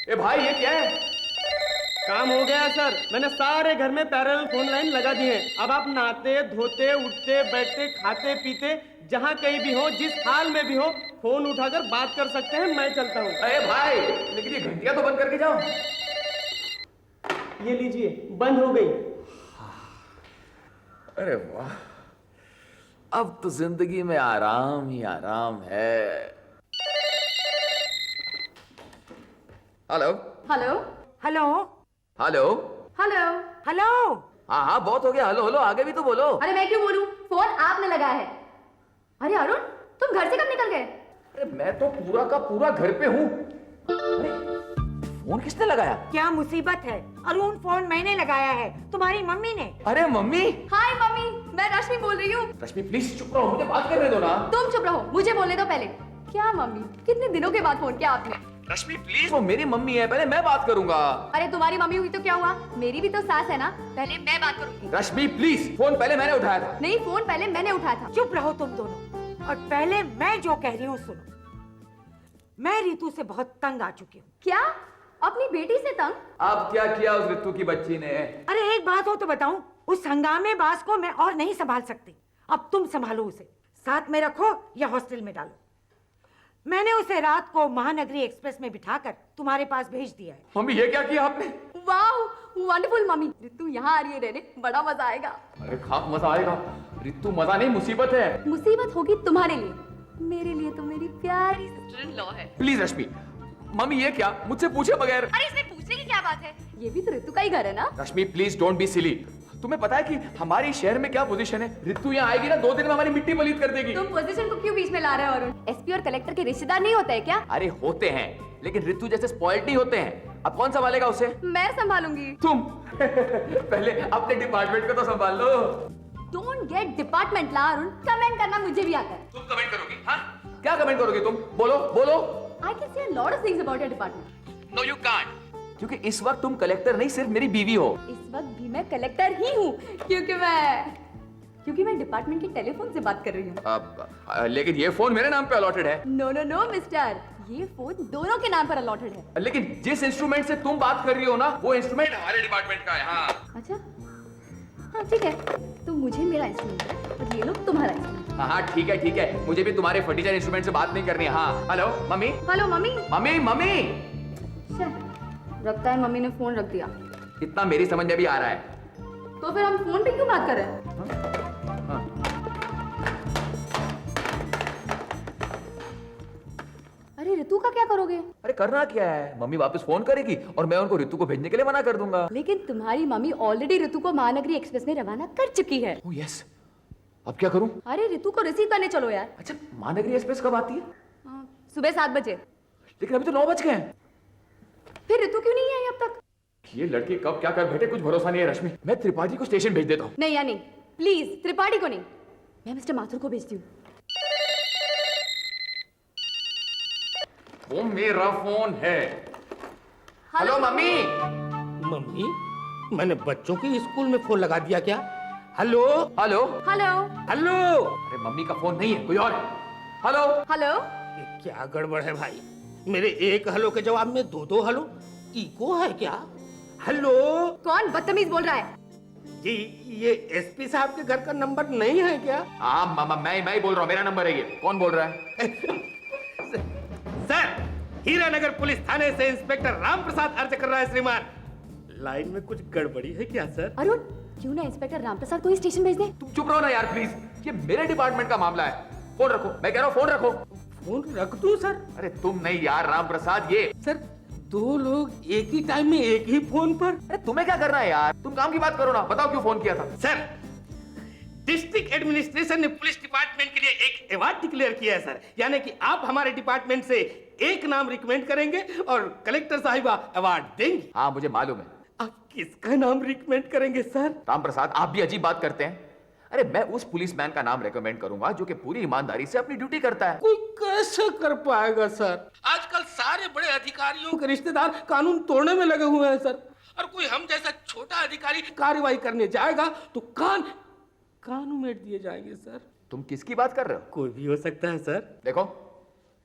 ए भाई ये क्या है? काम हो गया सर, मैंने सारे घर में पैरेलल फोन लाइन लगा दी है। अब आप नहाते धोते उठते बैठते खाते पीते जहाँ कहीं भी हो, जिस हाल में भी हो, फोन उठाकर बात कर सकते हैं। मैं चलता हूँ। अरे भाई लेकिन ये घंटियां तो बंद करके जाओ। ये लीजिए, बंद हो गई। अरे वाह, अब तो जिंदगी में आराम ही आराम है। Hello hello hello hello hello. Hello. हाँ हाँ बहुत हो गया, हेलो हेलो, आगे भी तो बोलो। अरे मैं क्यों बोलूं, फोन आपने लगाया है। अरे अरुण, तुम घर से कब निकल गए? अरे मैं तो पूरा का पूरा घर पे हूँ। अरे फोन किसने लगाया? क्या मुसीबत है अरुण, फोन मैंने लगाया है, तुम्हारी मम्मी ने। अरे मम्मी। हाय मम्मी, मैं रश्मि बोल रही हूँ। रश्मि प्लीज चुप रहो, मुझे बात करने दो ना। तुम चुप रहो, मुझे बोलने दो पहले। क्या मम्मी, कितने दिनों के बाद फोन किया आपने? रश्मि प्लीज, वो मेरी मम्मी है, पहले मैं बात करूंगा। अरे तुम्हारी मम्मी हुई तो क्या हुआ, मेरी भी तो सास है ना, पहले मैं बात करूंगी। रश्मि प्लीज, फोन पहले मैंने उठाया था। नहीं, फोन पहले मैंने उठाया था। चुप रहो तुम दोनों, और पहले मैं जो कह रही हूँ सुनो। मैं रितु से बहुत तंग आ चुकी हूँ। क्या, अपनी बेटी से तंग? अब क्या किया उस रितु की बच्ची ने? अरे एक बात हो तो बताऊं, उस हंगामेबाज को मैं और नहीं संभाल सकती। अब तुम संभालो उसे, साथ में रखो या हॉस्टल में डालो। मैंने उसे रात को महानगरी एक्सप्रेस में बिठाकर तुम्हारे पास भेज दिया है। मम्मी ये क्या किया आपने? वाह, वंडरफुल मम्मी, तू यहाँ आ रही है रहने, बड़ा मजा आएगा। अरे खाक मजा आएगा। रितु मजा नहीं, मुसीबत है। मुसीबत होगी तुम्हारे लिए, मेरे लिए तो मेरी प्यारी सिस्टर इन लॉ है। Please Rashmi. मम्मी ये क्या, मुझसे पूछे बगैर? अरे इसमें पूछने की क्या बात है, ये भी तो ऋतु का ही घर है ना। रश्मि प्लीज डोंट बी सिली। तुम्हें पता है कि हमारी शहर में क्या पोजीशन है? रितु यहाँ आएगी ना, 2 दिन में हमारी मिट्टी पलीत कर देगी। तुम पोजीशन को क्यों बीच में ला रहे हो अरुण? एसपी और कलेक्टर के रिश्तेदार नहीं होते हैं क्या? अरे होते हैं, लेकिन रितु जैसे स्पॉइल्ड नहीं होते हैं। अब कौन संभालेगा उसे? मैं संभालूंगी। तुम पहले अपने डिपार्टमेंट को तो संभाल लो। डोंट गेट डिपार्टमेंट ला अरुण, कमेंट करना मुझे भी आता है। तुम कमेंट करोगी? हाँ क्या कमेंट करोगी तुम? बोलो बोलो। I can say a lot of things about your department. No you can't, क्योंकि इस वक्त तुम कलेक्टर नहीं, सिर्फ मेरी बीवी हो। इस वक्त भी मैं कलेक्टर ही हूँ, क्योंकि मैं डिपार्टमेंट के टेलीफोन से बात कर रही हूँ। लेकिन ये फोन मेरे नाम पे अलॉटेड है। नो नो नो मिस्टर, ये फोन दोनों के नाम पर अलॉटेड है। लेकिन जिस इंस्ट्रूमेंट से तुम बात कर रही हो ना, वो इंस्ट्रूमेंट हमारे डिपार्टमेंट का है। हाँ अच्छा, हाँ ठीक है, तो मुझे मेरा इंस्ट्रूमेंट है और ये लोग तुम्हारा इंस्ट्रूमेंट। हाँ ठीक है ठीक है, मुझे भी तुम्हारे फर्नीचर इंस्ट्रूमेंट से बात नहीं करनी है। हाँ hello mummy. Hello mummy. Mummy mummy. लगता है मम्मी ने फोन रख दिया। इतना मेरी समझ में भी आ रहा है। तो फिर हम फोन पे क्यों बात कर रहे हैं? हाँ। अरे ऋतु का क्या करोगे? अरे करना क्या है, मम्मी वापस फोन करेगी और मैं उनको ऋतु को भेजने के लिए मना कर दूंगा। लेकिन तुम्हारी मम्मी ऑलरेडी ऋतु को महानगरी एक्सप्रेस में रवाना कर चुकी है। ओह यस, अब क्या करूं? अरे ऋतु को रिसीव करने चलो यार। अच्छा महानगरी एक्सप्रेस कब आती है? सुबह 7 बजे। लेकिन अभी तो 9 बज गए हैं। फिर ऋतु क्यों नहीं आई अब तक? ये लड़की कब क्या कर बैठे कुछ भरोसा नहीं है रश्मि। मैं त्रिपाठी को स्टेशन भेज देता हूँ। नहीं या नहीं, प्लीज त्रिपाठी को नहीं, मैं मिस्टर माथुर को भेजती हूँ। वो मेरा फोन है। Hello mummy. मम्मी, मैंने बच्चों के स्कूल में फोन लगा दिया क्या? Hello hello hello hello. अरे मम्मी का फोन नहीं है, कोई और है। Hello hello. ये क्या गड़बड़ है भाई, मेरे एक हेलो के जवाब में 2 हेलो, इको है क्या? हेलो। कौन बदतमीज बोल रहा है? जी ये एसपी साहब के घर का नंबर नहीं है क्या? हाँ मामा मैं ही बोल रहा हूँ, मेरा नंबर है ये। कौन बोल रहा है? सर, हीरानगर पुलिस थाने से इंस्पेक्टर राम प्रसाद अर्ज कर रहा है श्रीमान। लाइन में कुछ गड़बड़ी है क्या सर? अरुण, क्यों ना इंस्पेक्टर रामप्रसाद को ही स्टेशन भेज दे? तुम चुप रहो ना यार प्लीज, ये मेरे डिपार्टमेंट का मामला है। फोन रखो, मैं कह रहा हूँ फोन रखो। फोन रख दूं सर? अरे तुम नहीं यार राम प्रसाद, ये सर 2 लोग एक ही टाइम में एक ही फोन पर? अरे तुम्हें क्या करना है यार, तुम काम की बात करो ना। बताओ क्यों फोन किया था? सर डिस्ट्रिक्ट एडमिनिस्ट्रेशन ने पुलिस डिपार्टमेंट के लिए एक अवार्ड डिक्लेयर किया है सर, यानी कि आप हमारे डिपार्टमेंट से एक नाम रिकमेंड करेंगे और कलेक्टर साहिबा अवार्ड देंगी। हाँ मुझे मालूम है। आप किसका नाम रिकमेंड करेंगे सर? राम प्रसाद आप भी अजीब बात करते हैं। अरे मैं उस पुलिसमैन का नाम रेकमेंड करूंगा जो कि पूरी ईमानदारी से अपनी ड्यूटी करता है। कोई कैसे कर पाएगा सर? आजकल सारे बड़े अधिकारियों के रिश्तेदार कानून तोड़ने में लगे हुए हैं सर, और कोई हम जैसा छोटा अधिकारी कार्रवाई करने जाएगा तो कान उमेड़ दिए जाएंगे सर। तुम किसकी बात कर रहे हो? कोई भी हो सकता है सर। देखो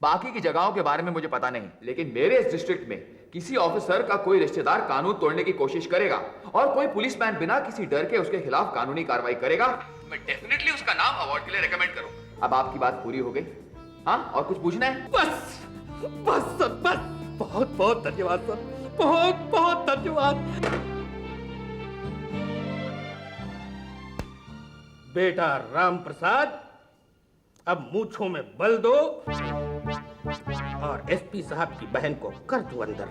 बाकी की जगहों के बारे में मुझे पता नहीं, लेकिन मेरे इस डिस्ट्रिक्ट में किसी ऑफिसर का कोई रिश्तेदार कानून तोड़ने की कोशिश करेगा और कोई पुलिसमैन बिना किसी डर के उसके खिलाफ कानूनी कार्रवाई करेगा, मैं डेफिनेटली उसका नाम अवार्ड के लिए रेकमेंड करूंगा। अब आपकी बात पूरी हो गई? हाँ, और कुछ पूछना है? बस बस सर, बस। बहुत बहुत धन्यवाद सर, बहुत बहुत धन्यवाद। बेटा राम प्रसाद, अब मूंछों में बल दो और एसपी साहब की बहन को कर दो अंदर।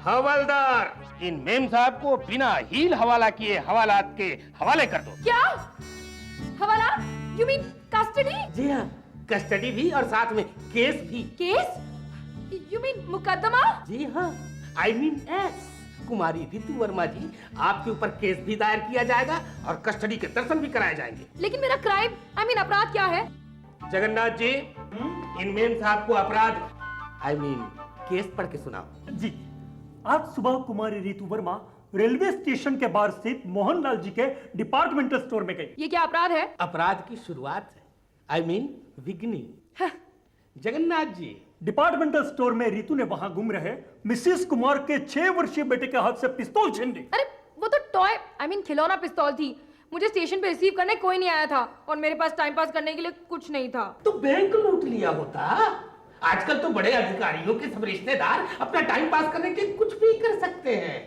हवलदार, इन मेम साहब को बिना हील हवाला किए हवालात के हवाले कर दो। क्या हवाला? You mean custody? जी हाँ, कस्टडी भी और साथ में केस भी। केस? यू मीन मुकदमा? जी हाँ, आई मीन एस। कुमारी रितु वर्मा जी, आपके ऊपर केस भी दायर किया जाएगा और कस्टडी के दर्शन भी कराए जाएंगे। लेकिन मेरा क्राइम, आई मीन अपराध क्या है? जगन्नाथ जी, इन मेम साहब को अपराध आई मीन केस पढ़ के सुनाओ। जी, आज सुबह कुमारी रितु वर्मा रेलवे स्टेशन के बाहर स्थित मोहनलाल जी के डिपार्टमेंटल स्टोर में गई। ये क्या अपराध है? अपराध की शुरुआत है, I mean beginning. Jagannath ji, departmental store में रितु ने वहां घूम रहे मिसेस कुमार के 6 वर्षीय बेटे के हाथ से पिस्तौल छीन ली। अरे वो तो टॉय, आई मीन खिलौना पिस्तौल थी। मुझे स्टेशन पे रिसीव करने कोई नहीं आया था और मेरे पास टाइम पास करने के लिए कुछ नहीं था। तो बैंक लूट लिया होता। आजकल तो बड़े अधिकारियों के सब रिश्तेदार अपना टाइम पास करने के लिए कुछ भी कर सकते हैं।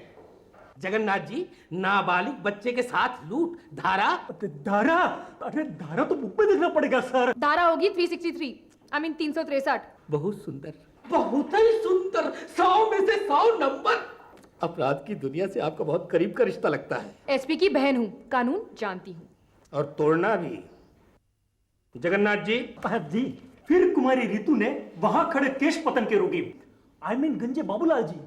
जगन्नाथ जी, नाबालिग बच्चे के साथ लूट, धारा? धारा? अरे धारा तो बुक में देखना पड़ेगा सर। धारा होगी 363, आई मीन 363। बहुत सुंदर, बहुत ही सुंदर, 100 में से 100 नंबर। अपराध की दुनिया से आपका बहुत करीब का रिश्ता लगता है। एसपी की बहन हूँ, कानून जानती हूँ। और तोड़ना भी। जगन्नाथ जी, जी, फिर कुमारी रितु ने वहां खड़े केश पतन के रोगी, आई मीन गंजे बाबूलाल जी,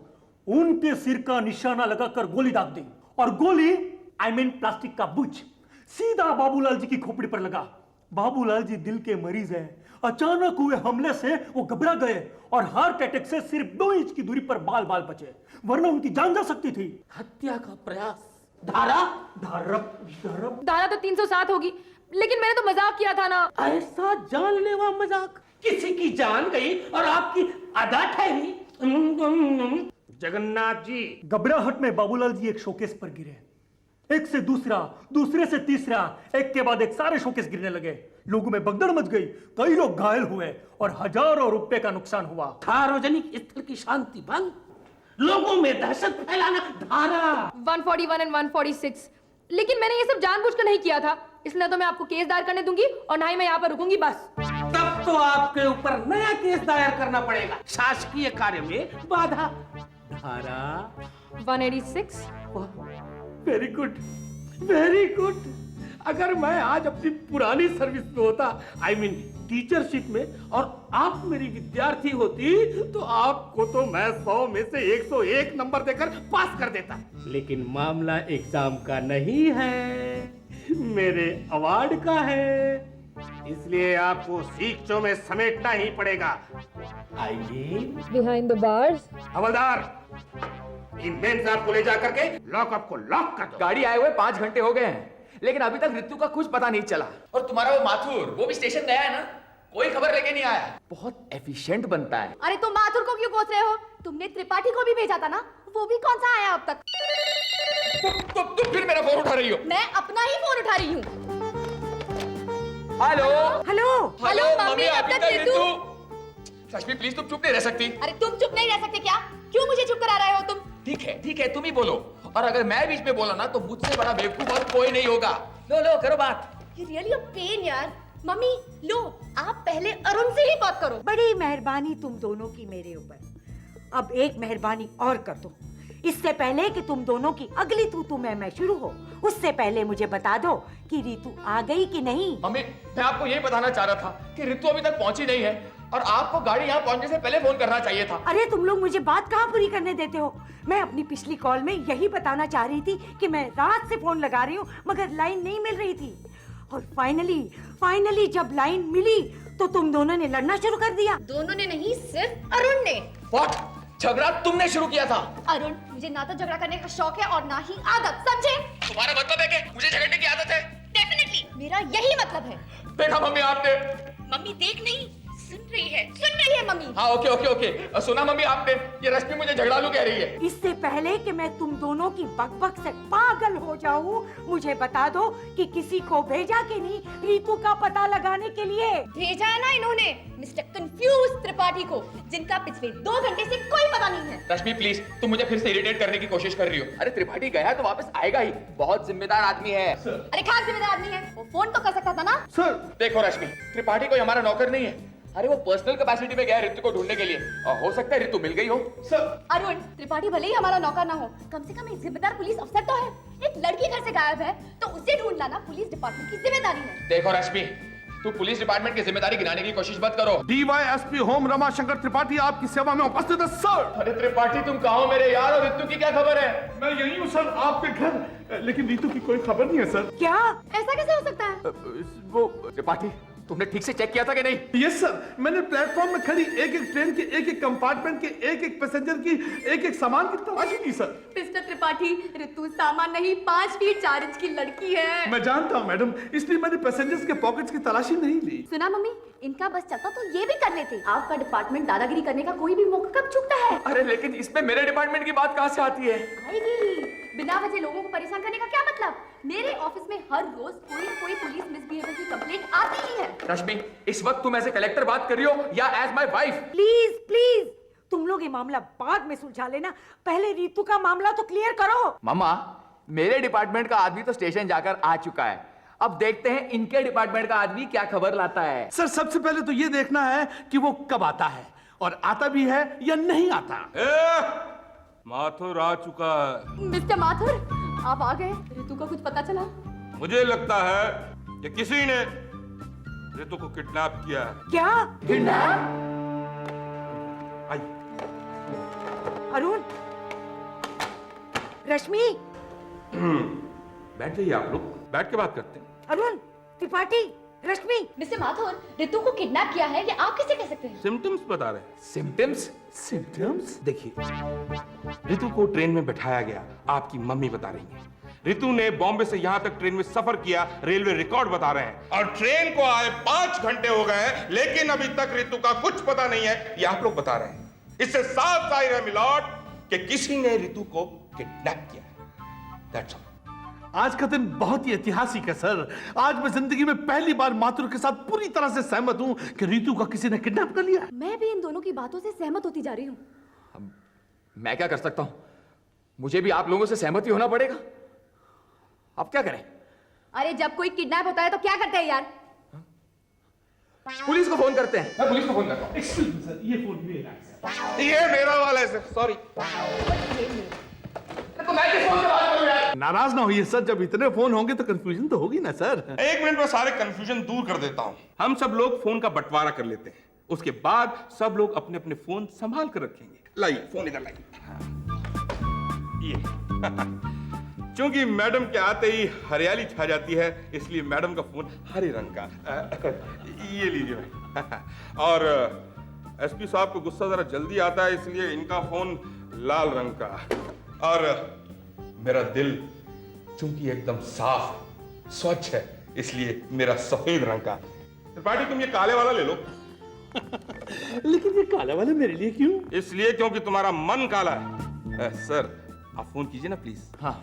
उनके सिर का निशाना लगाकर गोली दाग दी और गोली, आई मीन प्लास्टिक का बुच, सीधा बाबूलाल जी की खोपड़ी पर लगा। बाबूलाल जी दिल के मरीज हैं। अचानक हुए हमले से वो घबरा गए और हार्ट अटैक से सिर्फ 2 इंच की दूरी पर बाल बाल बचे, वरना उनकी जान जा सकती थी। हत्या का प्रयास। धारा? धारा तो 307 होगी, लेकिन मैंने तो मजाक किया था ना। ऐसा जानलेवा मजाक? किसी की जान गई और आपकी अदा ठहरी। जगन्नाथ जी, घबराहट में बाबूलाल जी एक शोकेस पर गिरे। एक से दूसरा, दूसरे से तीसरा, एक के बाद एक सारे शोकेस गिरने लगे। लोगों में भगदड़ मच गई, कई लोग घायल हुए और हजारों रुपए का नुकसान हुआ। सार्वजनिक स्थल की शांति भंग, लोगों में दहशत फैलाना, धारा 141 और 146। लेकिन मैंने ये सब जानबूझकर नहीं किया था, इसलिए तो मैं आपको केस दायर करने दूंगी और ना ही मैं यहाँ पर रुकूंगी। बस तब तो आपके ऊपर नया केस दायर करना पड़ेगा, शासकीय कार्य में बाधा। धारा 186। Very good, very good. अगर मैं आज अपनी पुरानी सर्विस में होता, आई मीन टीचरशिप में, और आप मेरी विद्यार्थी होती, तो आपको तो मैं 100 में से 101 नंबर देकर पास कर देता। लेकिन मामला एग्जाम का नहीं है, मेरे अवार्ड का है, इसलिए आपको सीखचों में समेटना ही पड़ेगा। I mean behind the bars. Havildar, in ma'am साहब को ले जाकर के लॉकअप को लॉक कर दो। गाड़ी आए हुए 5 घंटे हो गए हैं, लेकिन अभी तक रितु का कुछ पता नहीं चला। और तुम्हारा वो माथुर, वो भी स्टेशन गया है ना? कोई खबर लेके नहीं आया। बहुत एफिशिएंट बनता है। अरे तुम माथुर को क्यों कोस रहे हो? तुमने त्रिपाठी को भी भेजा था ना, वो भी कौन सा आया अब तक? तुम फिर मेरा फोन उठा रही हो? मैं अपना ही फोन उठा रही हूँ। हेलो हेलो हेलो मम्मी, अब तक रितु। रश्मि प्लीज तुम चुप नहीं रह सकती। अरे तुम चुप नहीं रह सकते क्या? क्यों मुझे चुप करा रहे हो तुम? ठीक है तुम ही बोलो, और अगर मैं बीच में बोला ना तो मुझसे बड़ा बेवकूफ और कोई नहीं होगा। लो करो बात। ये रियली अ पेन यार। मम्मी लो, आप पहले अरुण से ही बात करो। बड़ी मेहरबानी तुम दोनों की मेरे ऊपर। अब एक मेहरबानी और कर दो, इससे पहले कि तुम दोनों की अगली तू मैं शुरू हो, उससे पहले मुझे बता दो कि रितु आ गई कि नहीं। मम्मी, मैं आपको यही बताना चाह रहा था कि रितु अभी तक पहुंची नहीं है और आपको गाड़ी यहाँ पहुंचने से पहले फोन करना चाहिए था। अरे तुम लोग मुझे बात कहाँ पूरी करने देते हो? मैं अपनी पिछली कॉल में यही बताना चाह रही थी कि मैं रात से फोन लगा रही हूँ मगर लाइन नहीं मिल रही थी, और फाइनली जब लाइन मिली तो तुम दोनों ने लड़ना शुरू कर दिया। दोनों ने नहीं, सिर्फ अरुण ने। What? झगड़ा तुमने शुरू किया था? अरुण, मुझे ना तो झगड़ा करने का शौक है और ना ही आदत, समझे? तुम्हारा मतलब है कि मुझे झगड़ने की आदत है? डेफिनेटली, मेरा यही मतलब है। देखा मम्मी आपने? मम्मी देख नहीं, सुन रही है मम्मी। हाँ ओके ओके ओके, सुना मम्मी आपने, ये रश्मि मुझे झगड़ालू कह रही है। इससे पहले कि मैं तुम दोनों की बकबक से पागल हो जाऊं, मुझे बता दो कि किसी को भेजा कि नहीं रीतू का पता लगाने के लिए? भेजा है ना इन्होंने मिस्टर कंफ्यूज त्रिपाठी को, जिनका पिछले 2 घंटे से कोई पता नहीं है। रश्मि प्लीज, तुम मुझे फिर से इरिटेट करने की कोशिश कर रही हो। अरे त्रिपाठी गया तो वापस आएगा ही, बहुत जिम्मेदार आदमी है। अरे खास जिम्मेदार आदमी है, वो फोन तो कर सकता था ना। सर देखो रश्मि, त्रिपाठी कोई हमारा नौकर नहीं है। अरे वो पर्सनल कैपेसिटी में गया है ऋतु को ढूंढने के लिए, और हो सकता है ऋतु मिल गई हो। सर अरुण, त्रिपाठी भले ही हमारा नौकर ना हो, कम से कम एक जिम्मेदार पुलिस अफसर तो है। एक लड़की घर से गायब है तो उसे ढूंढ लाना पुलिस डिपार्टमेंट की जिम्मेदारी है। देखो रश्मि, तू पुलिस डिपार्टमेंट की जिम्मेदारी गिनाने की कोशिश मत करो। डीवाईएसपी होम रमाशंकर त्रिपाठी आपकी सेवा में उपस्थित है सर। अरे त्रिपाठी तुम कहाँ हो मेरे यार, और ऋतु की क्या खबर है? मैं यही हूँ सर, आपके घर, लेकिन रीतु की कोई खबर नहीं है सर। क्या? ऐसा कैसे हो सकता है? वो त्रिपाठी, तुमने ठीक से चेक किया था कि नहीं? यस सर, मैंने प्लेटफॉर्म में खड़ी एक एक ट्रेन के एक एक कंपार्टमेंट के एक एक पैसेंजर की एक एक सामान की तलाशी की सर। मिस्टर त्रिपाठी, ऋतु सामान नहीं 5 फीट 4 इंच की लड़की है। मैं जानता हूँ मैडम, इसलिए मैंने पैसेंजर्स के पॉकेट्स की तलाशी नहीं ली। सुना मम्मी, इनका बस चलता तो ये भी कर लेते। आपका डिपार्टमेंट दादागिरी करने का कोई भी मौका कब चूकता है? अरे लेकिन इसमें मेरे डिपार्टमेंट की बात कहाँ से आती है? आएगी। बिना वजह लोगों को परेशान करने का क्या मतलब? मेरे ऑफिस में हर रोज कोई न कोई पुलिस मिसबिहेवियर की कंप्लेंट आती ही है। रश्मि, इस वक्त तुम ऐसे कलेक्टर बात कर रही हो या as my wife? Please please, तुम लोग ये मामला बाद में सुलझा लेना, पहले रीतू का मामला तो क्लियर करो। मामा, मेरे डिपार्टमेंट का आदमी तो स्टेशन जाकर आ चुका है, अब देखते हैं इनके डिपार्टमेंट का आदमी क्या खबर लाता है। सर सबसे पहले तो ये देखना है कि वो कब आता है, और आता भी है या नहीं आता। माथुर आ चुका है। मिस्टर माथुर, आप आ गए। ऋतु का कुछ पता चला? मुझे लगता है कि किसी ने ऋतु को किडनैप किया है। क्या? आई। अरुण, रश्मि, बैठ जाइए, आप लोग बैठ के बात करते हैं। अरुण, त्रिपाठी, रश्मि। मिस्टर माथुर, ऋतु को किडनैप किया है, ये आप कैसे कह सकते हैं? सिम्टम्स बता रहे हैं। सिम्टम्स? सिम्टम्स? देखिए, ऋतु को ट्रेन में बैठाया गया, आपकी मम्मी बता रही है। ऋतु ने बॉम्बे से यहाँ तक ट्रेन में सफर किया, रेलवे रिकॉर्ड बता रहे हैं। और ट्रेन को आए 5 घंटे हो गए हैं, लेकिन अभी तक ऋतु का कुछ पता नहीं है, ये आप लोग बता रहे हैं। इससे साफ जाहिर है मिलॉर्ड कि किसी ने ऋतु को किडनैप किया है। That's all. आज का दिन बहुत ही ऐतिहासिक है सर। आज मैं जिंदगी में पहली बार माथुर के साथ पूरी तरह से सहमत हूँ कि रीतु का किसी ने किडनैप कर लिया। मैं भी इन दोनों की बातों से सहमत होती जा रही हूँ। मैं क्या कर सकता हूँ? मुझे भी आप लोगों से सहमति होना पड़ेगा। अब क्या करें? अरे जब कोई किडनैप होता है तो क्या करते हैं यार? पुलिस को फोन करते हैं। मैं पुलिस को फोन करता हूँ। एक्सक्यूज मी सर, ये फोन मेरा है सर। ये मेरा वाला है सर, सॉरी। तो मैं किस फोन से बात करूँ यार? नाराज ना होइए सर, जब इतने फोन होंगे तो कंफ्यूजन तो होगी ना सर। 1 मिनट में सारे कंफ्यूजन दूर कर देता हूं। हम सब लोग फोन का बंटवारा कर लेते हैं, उसके बाद सब लोग अपने अपने फोन संभाल कर रखेंगे। लाइए फोन इधर लाइए। ये क्योंकि मैडम के आते ही हरियाली छा जाती है, इसलिए मैडम का फोन हरे रंग का। ये लीजिए भाई। और एसपी साहब को गुस्सा जरा जल्दी आता है, इसलिए इनका फोन लाल रंग का। और मेरा दिल चूंकि एकदम साफ स्वच्छ है, इसलिए मेरा सफेद रंग का। त्रिपाठी तुम ये काले वाला ले लो। लेकिन ये काला वाला मेरे लिए क्यों? इसलिए क्योंकि तुम्हारा मन काला है। सर आप फोन कीजिए ना प्लीज। हाँ,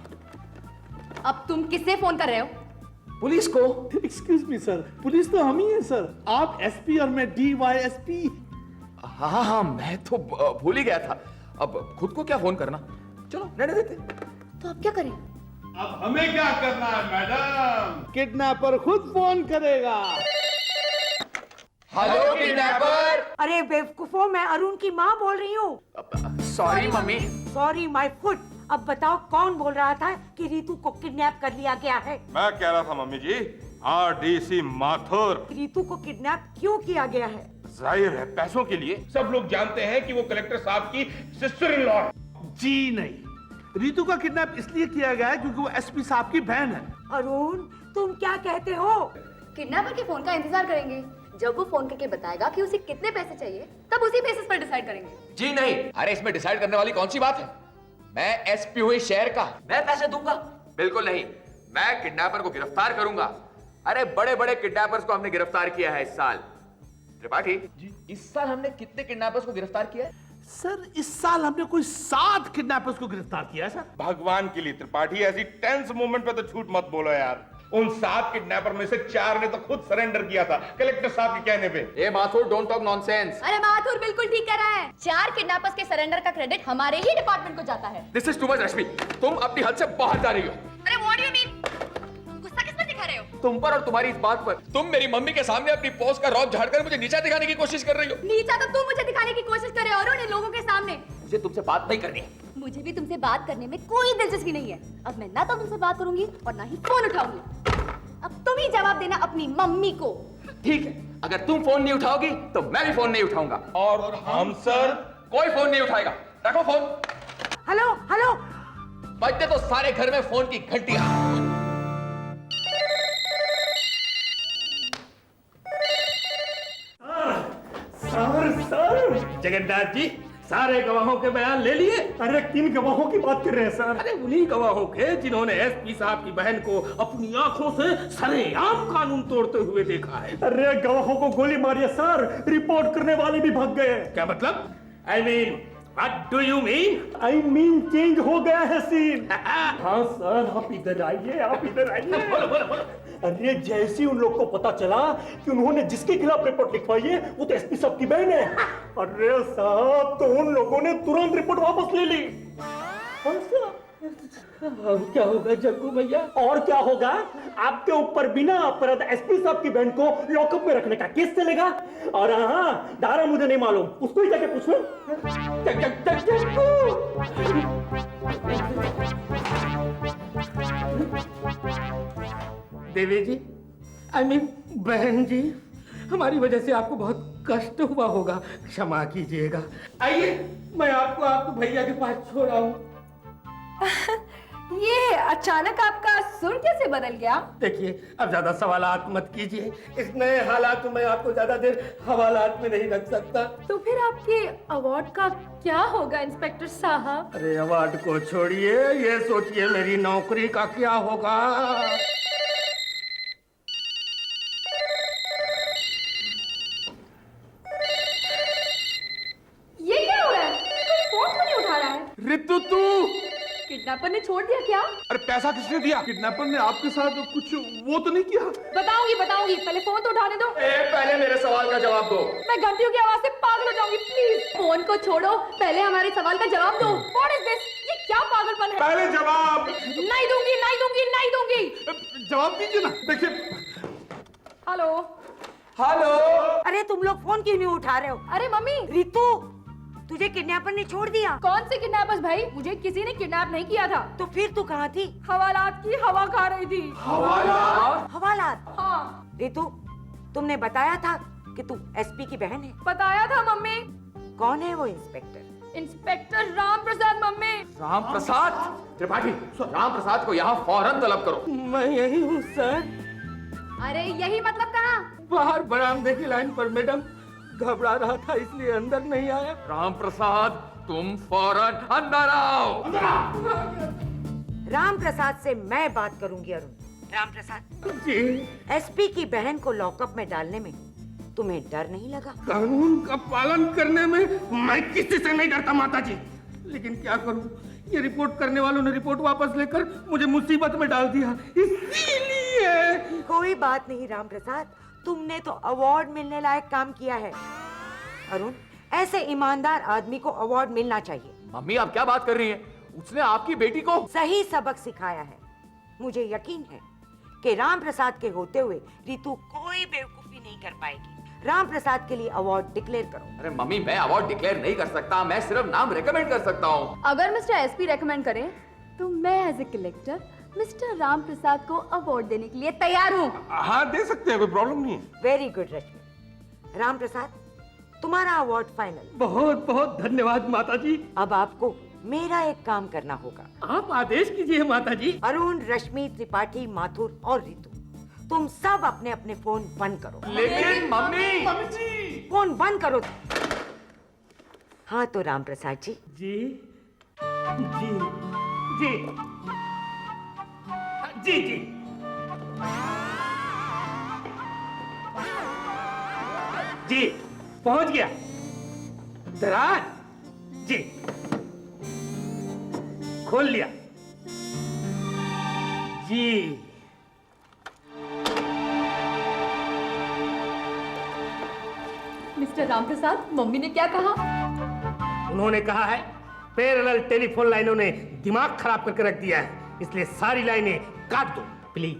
अब तुम किससे फोन कर रहे हो? पुलिस को। एक्सक्यूज मी सर, पुलिस तो हम ही हैं सर। आप एसपी और मैं डीवाईएसपी। हाँ हाँ, मैं तो भूल ही गया था। अब खुद को क्या फोन करना, चलो रहने देते। तो अब क्या करें? अब हमें क्या करना है मैडम? किडनैपर खुद फोन करेगा। Hello kidnapper. अरे बेवकूफों, मैं अरुण की माँ बोल रही हूँ। Sorry mummy. Sorry my foot. अब बताओ कौन बोल रहा था कि रीतू को किडनैप कर लिया गया है? मैं कह रहा था मम्मी जी, आरडीसी माथुर। रीतू को किडनैप क्यों किया गया है? जाहिर है पैसों के लिए। सब लोग जानते हैं कि वो कलेक्टर साहब की सिस्टर इन लॉ। जी नहीं, रीतु का किडनैप इसलिए किया गया है क्योंकि वो एसपी साहब की बहन है। अरुण, तुम क्या कहते हो? किडनैपर के फोन का इंतजार करेंगे। जब वो फोन करके बताएगा कि उसे कितने पैसे चाहिए, तब उसी बेसिस पर डिसाइड करेंगे। जी नहीं, अरे इसमें डिसाइड करने वाली कौन सी बात है? मैं एसपी हुई शहर का, मैं पैसे दूंगा? बिल्कुल नहीं, मैं किडनैपर को गिरफ्तार करूंगा। अरे बड़े बड़े किडनैपर्स को हमने गिरफ्तार किया है इस साल। त्रिपाठी जी, इस साल हमने कितने किडनैपर्स को गिरफ्तार किया है? सर इस साल हमने कोई 7 किडनैपर्स को गिरफ्तार किया है सर। भगवान के लिए त्रिपाठी, ऐसी टेंस मोमेंट पे तो झूठ मत बोलो यार। उन 7 किडनैपर में से 4 ने तो खुद सरेंडर किया था कलेक्टर साहब के कहने पे। ए माथुर, डोंट टॉक नॉनसेंस। अरे माथुर बिल्कुल ठीक कह रहा है। 4 किडनैपर्स के सरेंडर का क्रेडिट हमारे ही डिपार्टमेंट को जाता है। दिस इज टू मच रश्मि, तुम अपनी हद से बाहर जा रही हो। अरे व्हाट डू यू मीन? गुस्सा किस पर दिखा रहे हो? तुम पर और तुम्हारी इस बात पर। तुम मेरी मम्मी के सामने अपनी पोस्ट का रौब झाड़कर मुझे नीचा दिखाने की कोशिश कर रही हो। नीचा तो तुम मुझे दिखाने की कोशिश कर रहे हो और इन लोगों के सामने। मुझे तुमसे बात नहीं करनी है। मुझे भी तुमसे बात करने में कोई दिलचस्पी नहीं है। अब मैं ना तो तुमसे बात करूंगी और ना ही फोन उठाऊंगी। अब तुम ही जवाब देना अपनी मम्मी को। ठीक है, अगर तुम फोन नहीं उठाओगी तो मैं भी फोन नहीं उठाऊंगा। और हम सर? कोई फोन नहीं उठाएगा। रखो फोन। Hello hello. बजते तो सारे घर में फोन की घंटियां। सर जगन्नाथ जी, सारे गवाहों के बयान ले लिए? अरे किन गवाहों की बात कर रहे हैं सर? अरे उन्हीं गवाहों के जिन्होंने एसपी साहब की बहन को अपनी आंखों से सरेआम कानून तोड़ते हुए देखा है। अरे गवाहों को गोली मारी है सर, रिपोर्ट करने वाले भी भाग गए। क्या मतलब? I mean what do you mean? I mean change हो गया है सीन। हाँ सर, आप इधर आइए, आप इधर आइए। बोलो बोलो बोलो। अरे जैसे ही उन लोग को पता चला कि उन्होंने जिसके खिलाफ रिपोर्ट लिखवाई है वो तो एसपी साहब की बहन है, अरे साहब तो उन लोगों ने तुरंत रिपोर्ट वापस ले ली। अब क्या होगा जग्गू भैया? और क्या होगा, आपके ऊपर बिना अपराध एसपी साहब की बहन को लॉकअप में रखने का केस चलेगा। और हाँ, धारा मुझे नहीं मालूम, उसको ही जाके पूछ लो। देवी जी, आई मीन बहन जी, हमारी वजह से आपको बहुत कष्ट हुआ होगा, क्षमा कीजिएगा। आइए मैं आपको आपके भैया के पास छोड़ आऊं। ये अचानक आपका सुर कैसे बदल गया? देखिए, अब ज्यादा सवालात मत कीजिए। इस नए हालात में आपको ज्यादा देर हवालात में नहीं रख सकता। तो फिर आपके अवार्ड का क्या होगा इंस्पेक्टर साहब? अरे अवार्ड को छोड़िए, ये सोचिए मेरी नौकरी का क्या होगा। ये क्या हो रहा है? कोई फोन क्यों नहीं उठा रहा है? रितु तू, किडनैपर ने छोड़ दिया क्या? अरे पैसा किसने दिया? किडनैपर ने आपके साथ कुछ वो तो नहीं किया? बताऊंगी, पहले फोन तो उठाने दो। पहले मेरे सवाल का जवाब दो। मैं घंटियों की आवाज से पागल हो जाऊंगी। प्लीज फोन को छोड़ो, पहले हमारे सवाल का जवाब दो। What is this? ये क्या पागलपन है? पहले जवाब। नहीं दूंगी। जवाब दीजिए ना। देखिए, हेलो। हेलो। अरे तुम लोग फोन क्यों नहीं उठा रहे हो? अरे मम्मी। रितु, तुझे किडनैपर ने छोड़ दिया? कौन से किडनैपर्स भाई? मुझे किसी ने किडनैप नहीं किया था। तो फिर तू कहाँ थी? हवालात की हवा खा रही थी। हवालात? हाँ, रितु, तुमने बताया था कि तू एसपी की बहन है। बताया था मम्मी। कौन है वो inspector? Inspector Ram Prasad mummy. Ram Prasad? Tripathi, Ram Prasad को यहाँ फौरन तलब करो। मैं यही हूँ सर। अरे यही मतलब कहाँ? बाहर बरामदे की लाइन पर मैडम, घबरा रहा था इसलिए अंदर नहीं आया। राम प्रसाद, तुम फौरन अंदर आओ। राम प्रसाद से मैं बात करूंगी अरुण। राम प्रसाद जी, एसपी की बहन को लॉकअप में डालने में तुम्हें डर नहीं लगा? कानून का पालन करने में मैं किसी से नहीं डरता माता जी, लेकिन क्या करूं, ये रिपोर्ट करने वालों ने रिपोर्ट वापस लेकर मुझे मुसीबत में डाल दिया, इसीलिए। कोई बात नहीं राम प्रसाद, तुमने तो अवार्ड मिलने लायक काम किया है। अरुण, ऐसे ईमानदार आदमी को अवार्ड मिलना चाहिए। मम्मी आप क्या बात कर रही हैं? उसने आपकी बेटी को सही सबक सिखाया है। मुझे यकीन है कि राम प्रसाद के होते हुए रितु कोई बेवकूफी नहीं कर पाएगी। राम प्रसाद के लिए अवार्ड डिक्लेयर करो। अरे मम्मी, मैं अवार्ड डिक्लेयर नहीं कर सकता, मैं सिर्फ नाम रेकमेंड कर सकता हूँ। अगर मिस्टर एसपी रेकमेंड करें तो मैं as a collector mister Ram Prasad को अवार्ड देने के लिए तैयार हूँ। हाँ दे सकते हैं, कोई प्रॉब्लम नहीं है। वेरी गुड रश्मि। राम प्रसाद, तुम्हारा अवार्ड फाइनल। बहुत बहुत धन्यवाद माता जी। अब आपको मेरा एक काम करना होगा। आप आदेश कीजिए माता जी। अरुण, रश्मि, त्रिपाठी, माथुर और रितु, तुम सब अपने अपने फोन बंद करो। लेकिन मम्मी, फोन बंद करो। हाँ तो राम प्रसाद जी। जी जी जी जी जी। जी पहुंच गया। दराज जी खोल लिया जी। मिस्टर रामप्रसाद, मम्मी ने क्या कहा? उन्होंने कहा है पैरेलल टेलीफोन लाइनों ने दिमाग खराब करके रख दिया है, इसलिए सारी लाइनें काट दो प्लीज।